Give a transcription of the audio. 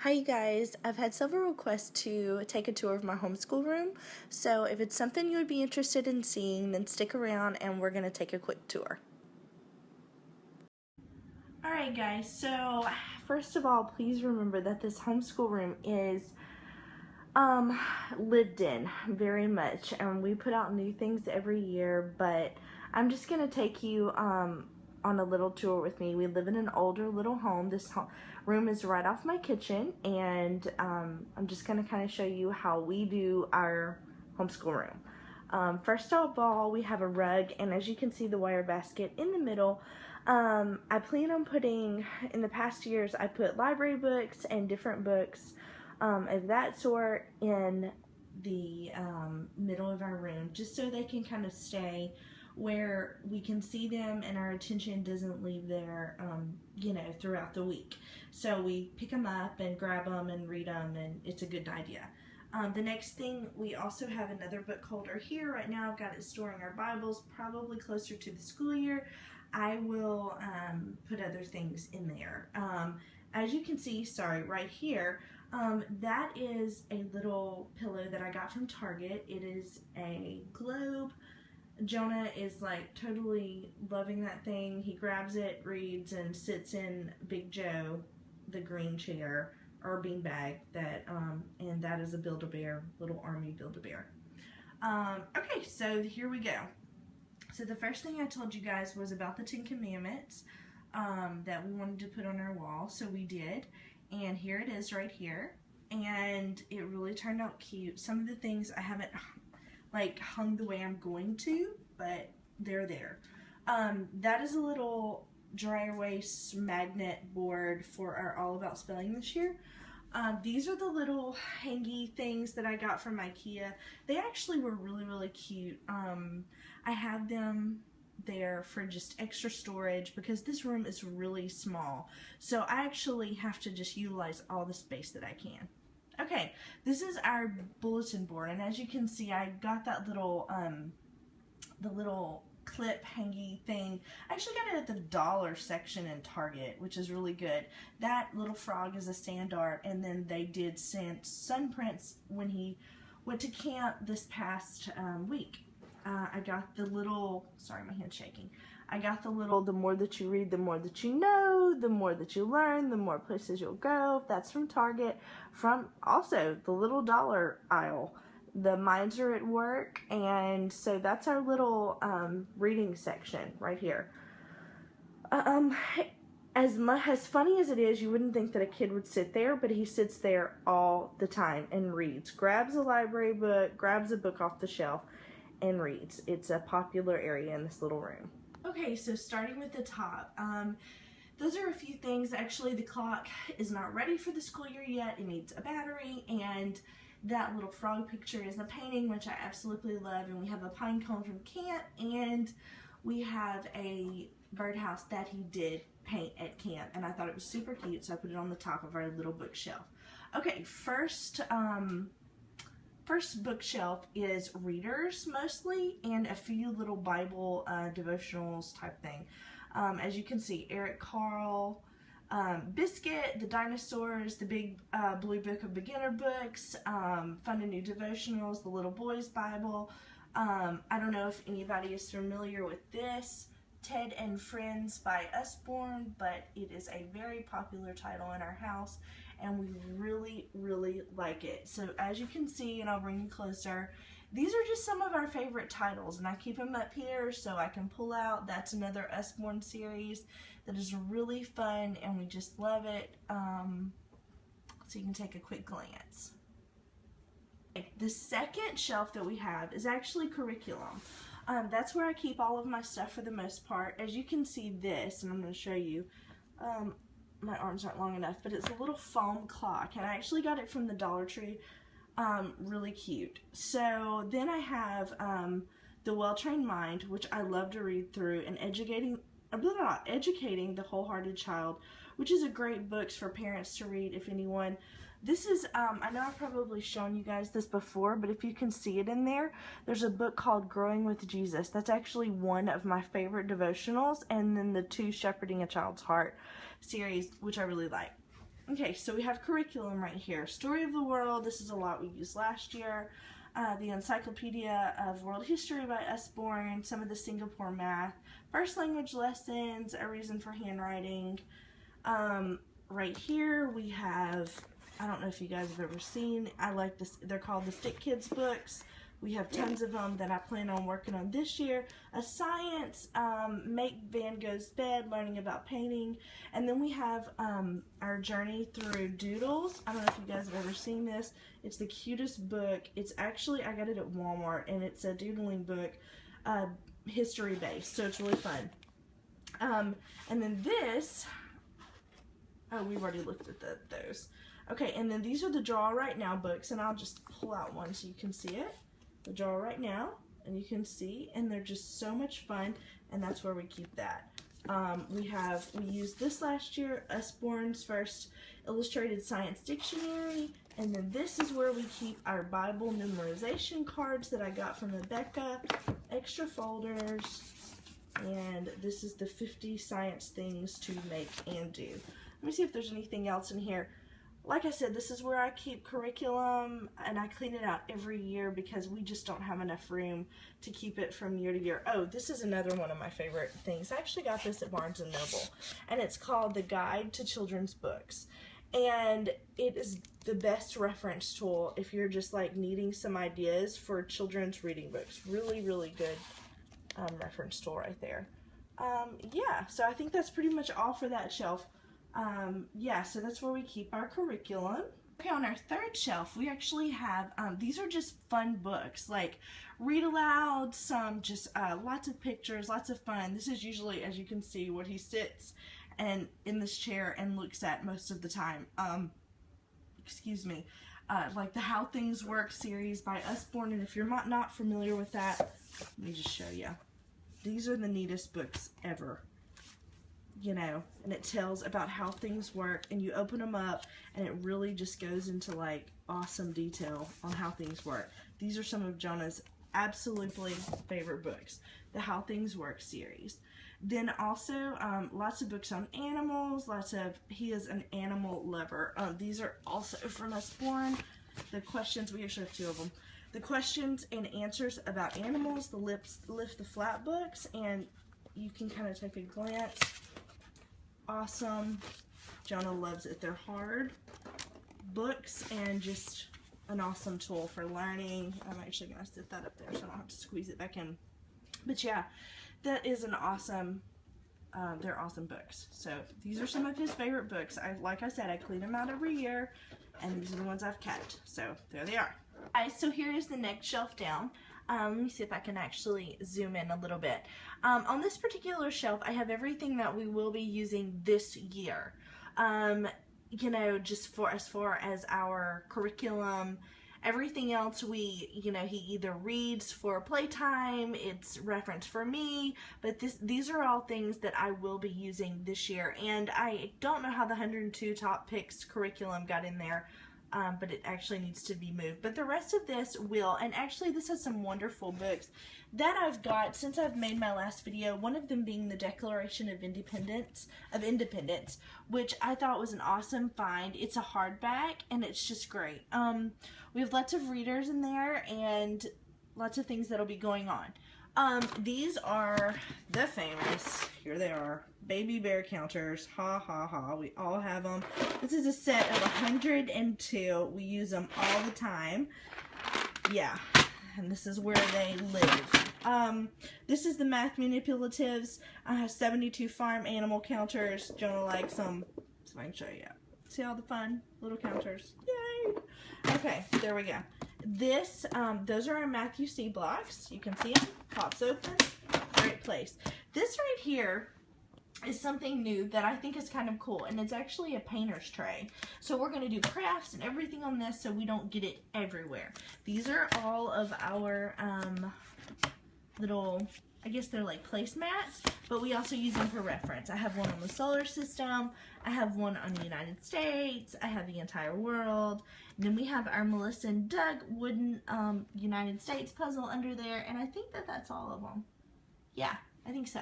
Hi you guys, I've had several requests to take a tour of my homeschool room, so if it's something you would be interested in seeing, then stick around and we're going to take a quick tour. Alright guys, so first of all, please remember that this homeschool room is lived in very much, and we put out new things every year, but I'm just going to take you on a little tour with me. We live in an older little home. This room is right off my kitchen, and I'm just going to kind of show you how we do our homeschool room. First of all, we have a rug, and as you can see, the wire basket in the middle. I plan on putting, in the past years, I put library books and different books of that sort in the middle of our room, just so they can kind of stay where we can see them and our attention doesn't leave there, you know, throughout the week. So we pick them up and grab them and read them, and it's a good idea. The next thing, we also have another book holder here. Right now I've got it storing our Bibles, probably closer to the school year. I will put other things in there. As you can see, right here, that is a little pillow that I got from Target. It is a globe. Jonah is like totally loving that thing. He grabs it, reads, and sits in Big Joe, the green chair or beanbag that, and that is a Build-A-Bear, little army Build-A-Bear. Okay, so here we go. So the first thing I told you guys was about the 10 Commandments that we wanted to put on our wall, so we did, and here it is right here, and it really turned out cute. Some of the things I haven't like hung the way I'm going to, but they're there. That is a little dry erase magnet board for our All About Spelling this year. These are the little hangy things that I got from IKEA. They actually were really cute. I had them there for just extra storage because this room is really small. So I actually have to just utilize all the space that I can. Okay, this is our bulletin board, and as you can see, I got that little, the little clip hangy thing. I actually got it at the dollar section in Target, which is really good. That little frog is a sand art, and then they did sun prints when he went to camp this past week. I got the little, sorry, my hand's shaking. I got the little, the more that you read, the more that you know, the more that you learn, the more places you'll go. That's from Target. From also the little dollar aisle. The minds are at work, and so that's our little reading section right here. As funny as it is, you wouldn't think that a kid would sit there, but he sits there all the time and reads. Grabs a library book, grabs a book off the shelf, and reads. It's a popular area in this little room. Okay, so starting with the top, those are a few things. Actually, the clock is not ready for the school year yet. It needs a battery, and that little frog picture is a painting, which I absolutely love, and we have a pine cone from camp, and we have a birdhouse that he did paint at camp, and I thought it was super cute, so I put it on the top of our little bookshelf. Okay, first bookshelf is readers mostly, and a few little Bible devotionals type thing. As you can see, Eric Carle, Biscuit, the dinosaurs, the big blue book of beginner books, Fun and New devotionals, the little boys Bible. I don't know if anybody is familiar with this, Ted and Friends by Usborne, but it is a very popular title in our house, and we really like it. So as you can see, and I'll bring you closer, these are just some of our favorite titles, and I keep them up here so I can pull out. That's another Usborne series that is really fun, and we just love it. So you can take a quick glance. The second shelf that we have is actually curriculum. That's where I keep all of my stuff for the most part. As you can see this, and I'm going to show you, my arms aren't long enough, but it's a little foam clock, and I actually got it from the Dollar Tree. Really cute. So then I have The Well-Trained Mind, which I love to read through, and Educating the Wholehearted Child, which is a great book for parents to read, if anyone. This is, I know I've probably shown you guys this before, but if you can see it in there, there's a book called Growing with Jesus. That's actually one of my favorite devotionals, and then the two Shepherding a Child's Heart series, which I really like. Okay, so we have curriculum right here. Story of the World, this is a lot we used last year. The Encyclopedia of World History by Usborne, some of the Singapore math, first language lessons, A Reason for Handwriting. Right here we have, I don't know if you guys have ever seen, I like this, they're called the Stick Kids books. We have tons of them that I plan on working on this year. A science, Make Van Gogh's Bed, learning about painting. And then we have our journey through doodles. I don't know if you guys have ever seen this. It's the cutest book. It's actually, I got it at Walmart, and it's a doodling book, history based, so it's really fun. And then this, oh, we've already looked at those. Okay, and then these are the Draw Right Now books, and I'll just pull out one so you can see it. The Draw Right Now, and you can see, and they're just so much fun, and that's where we keep that. We used this last year, Usborne's first illustrated science dictionary, and then this is where we keep our Bible memorization cards that I got from Rebecca, extra folders, and this is the 50 science things to make and do. Let me see if there's anything else in here. Like I said, this is where I keep curriculum, and I clean it out every year because we just don't have enough room to keep it from year to year. Oh, this is another one of my favorite things. I actually got this at Barnes & Noble, and it's called The Guide to Children's Books. And it is the best reference tool if you're just like needing some ideas for children's reading books. Really, really good reference tool right there. Yeah, so I think that's pretty much all for that shelf. Yeah, so that's where we keep our curriculum. Okay, on our third shelf, we actually have, these are just fun books, like read aloud, some just lots of pictures, lots of fun. This is usually, as you can see, what he sits and in this chair and looks at most of the time. Excuse me. Like the How Things Work series by Usborne, and if you're not familiar with that, let me just show you. These are the neatest books ever. You know, and it tells about how things work, and you open them up and it really just goes into like awesome detail on how things work. These are some of Jonah's absolutely favorite books, the How Things Work series. Then also lots of books on animals, he is an animal lover. These are also from Usborne. The questions, we actually have two of them. The questions and answers about animals, the Lift the Flat books, and you can kind of take a glance. Awesome. Jonah loves it. They're hard books and just an awesome tool for learning. I'm actually going to sit that up there so I don't have to squeeze it back in. But yeah, that is an awesome, they're awesome books. So these are some of his favorite books. Like I said, I clean them out every year, and these are the ones I've kept. So there they are. Alright, so here is the next shelf down. Let me see if I can actually zoom in a little bit. On this particular shelf, I have everything that we will be using this year. You know, just as far as our curriculum, everything else he either reads for playtime, it's reference for me, but these are all things that I will be using this year. And I don't know how the 102 Top Picks curriculum got in there. But it actually needs to be moved. But the rest of this will, and actually this has some wonderful books that I've got since I've made my last video, one of them being the Declaration of Independence, which I thought was an awesome find. It's a hardback, and it's just great. We have lots of readers in there, and lots of things that'll be going on. These are the famous, here they are, baby bear counters. Ha ha ha, we all have them. This is a set of 102. We use them all the time. Yeah, and this is where they live. This is the math manipulatives. I have 72 farm animal counters. Jonah likes them, so I can show you. See all the fun little counters? Yay! Okay, there we go. This, those are our Matthew C blocks. You can see them. Pops open. Great place. This right here is something new that I think is kind of cool, and it's actually a painter's tray. So we're going to do crafts and everything on this so we don't get it everywhere. These are all of our little, I guess they're like placemats, but we also use them for reference. I have one on the solar system, I have one on the United States, I have the entire world, and then we have our Melissa and Doug wooden United States puzzle under there, and I think that that's all of them. Yeah, I think so.